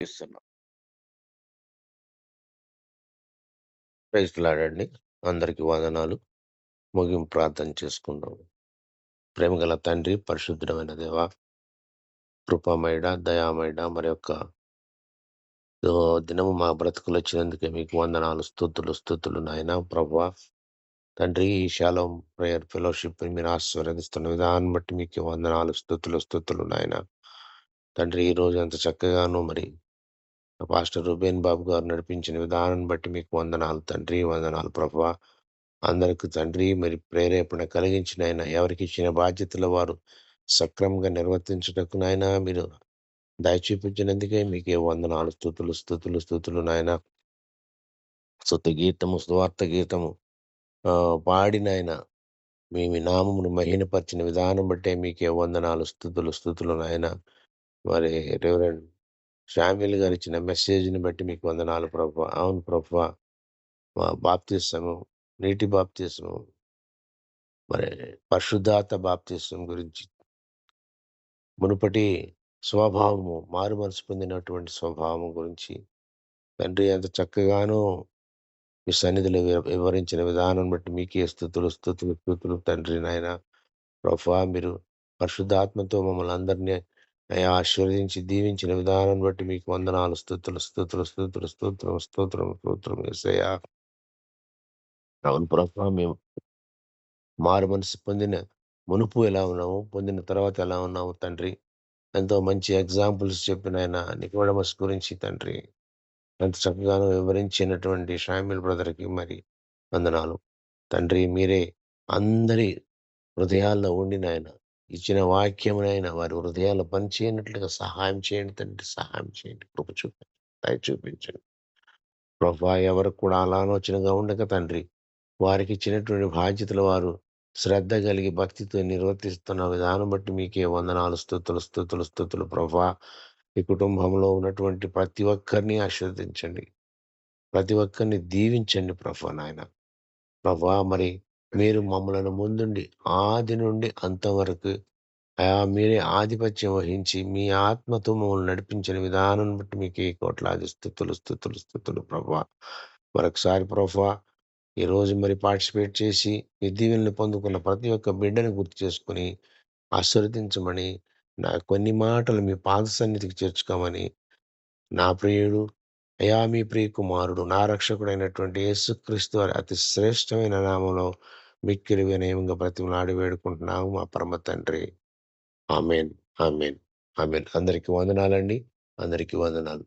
ఇస్తున్నాం. Praise lord అండి. అందరికి వందనాలు. ముగింపు ప్రార్థన చేసుకుందాం. ప్రేమగల తండ్రి, పరిశుద్ధమైన దేవ, కృపామయుడ, దయామయుడ, మరి యొక్క దినము మా బ్రతుకులు వచ్చినందుకే మీకు వందనాలు, స్తుతులు నాయన ప్రభువా. తండ్రి, ఈ షాలోం ప్రేయర్ ఫెలోషిప్ మీరు ఆశీర్వదిస్తున్న విధానం బట్టి మీకు వందనాలు, స్తుతులు నాయన. తండ్రి, ఈ రోజు ఎంత చక్కగాను మరి పాస్టర్ రూబేన్ బాబు గారు నడిపించిన విధానం బట్టి మీకు వందనాలు తండ్రి, వందనాలు ప్రభువా. అందరికి తండ్రి మరి ప్రేరేపణ కలిగించిన ఆయన ఎవరికి ఇచ్చిన బాధ్యతలు వారు సక్రమంగా నిర్వర్తించుటకు నాయన మీరు దయ చూపించినందుకే మీకే వందనాలు, స్తుతులు నాయన. స్తుతి గీతము, స్వార్థ గీతము పాడిన ఆయన మీ నామమును మహినపరిచిన విధానం బట్టే మీకే వందనాలు, స్తుతులు నాయన. మరి రెవరెండ్ శామ్యుల్ గారు ఇచ్చిన మెసేజ్‌ని బట్టి మీకు వందనాలు ప్రభువా. అవును ప్రభువా. బాప్తిస్మము, నీటి బాప్తిస్మం, మరి పరిశుద్ధాత్మ బాప్తిస్మం గురించి మునుపటి స్వభావము, మారుమనసు పొందినటువంటి స్వభావం గురించి తండ్రి ఎంత చక్కగానో మీ సన్నిధిలో వివరించిన విధానం బట్టి మీకే స్తుతులు తండ్రి నాయన. ప్రభువా, మీరు పరిశుద్ధాత్మతో మమ్మల్ని అందరినీ అయా ఆశీర్వదించి దీవించిన విధానం బట్టి మీకు వందనాలు, స్తోత్రం యేసయ్యా. అవును ప్రభువా, మేము మారు మనసు పొందిన మునుపు ఎలా ఉన్నాము, పొందిన తర్వాత ఎలా ఉన్నాము తండ్రి. ఎంతో మంచి ఎగ్జాంపుల్స్ చెప్పిన ఆయన నికోడమస్ గురించి తండ్రి ఎంత చక్కగానో వివరించినటువంటి షామ్యుల్ బ్రదర్‌కి మరి వందనాలు. తండ్రి, మీరే అందరి హృదయాల్లో ఉండి నాయన ఇచ్చిన వాక్యమునైనా వారి హృదయాల్లో పనిచేయనట్లుగా సహాయం చేయండి తండ్రి, సహాయం చేయండి. కృప చూపండి, దయ చూపించండి. ప్రభువా, ఎవరికి కూడా అలా ఆలోచనగా ఉండక తండ్రి, వారికిచ్చినటువంటి బాధ్యతలు వారు శ్రద్ధ కలిగి భక్తితో నిర్వర్తిస్తున్న విధానం బట్టి మీకే వందనాలు, స్తుతులు ప్రభువా. ఈ కుటుంబంలో ఉన్నటువంటి ప్రతి ఒక్కరిని ఆశీర్వదించండి. ప్రతి ఒక్కరిని దీవించండి ప్రభువా నాయన. ప్రభువా, మరి మీరు మమ్మలను ముందుండి ఆది నుండి అంతం వరకు మీరే ఆధిపత్యం వహించి మీ ఆత్మతో మమ్మల్ని నడిపించిన విధానం బట్టి మీకే కోట్లాది స్తుతులు ప్రభువా. మరొకసారి ప్రభువా, ఈరోజు మరి పార్టిసిపేట్ చేసి మీ దీవెనలు పొందుకున్న ప్రతి ఒక్క బిడ్డను గుర్తు చేసుకొని ఆశీర్వదించమని, నా కొన్ని మాటలు మీ పాద సన్నిధికి చేర్చుకోమని, నా ప్రియుడు అయా మీ ప్రియ కుమారుడు నా రక్షకుడైనటువంటి యేసుక్రీస్తు వారి అతి శ్రేష్టమైన నామంలో మిక్కిలి వినయంగా బ్రతిమలాడి వేడుకుంటున్నాము మా పరమ తండ్రి. ఆమేన్, ఆమేన్, ఆమేన్. అందరికీ వందనాలండి. అందరికీ వందనాలు.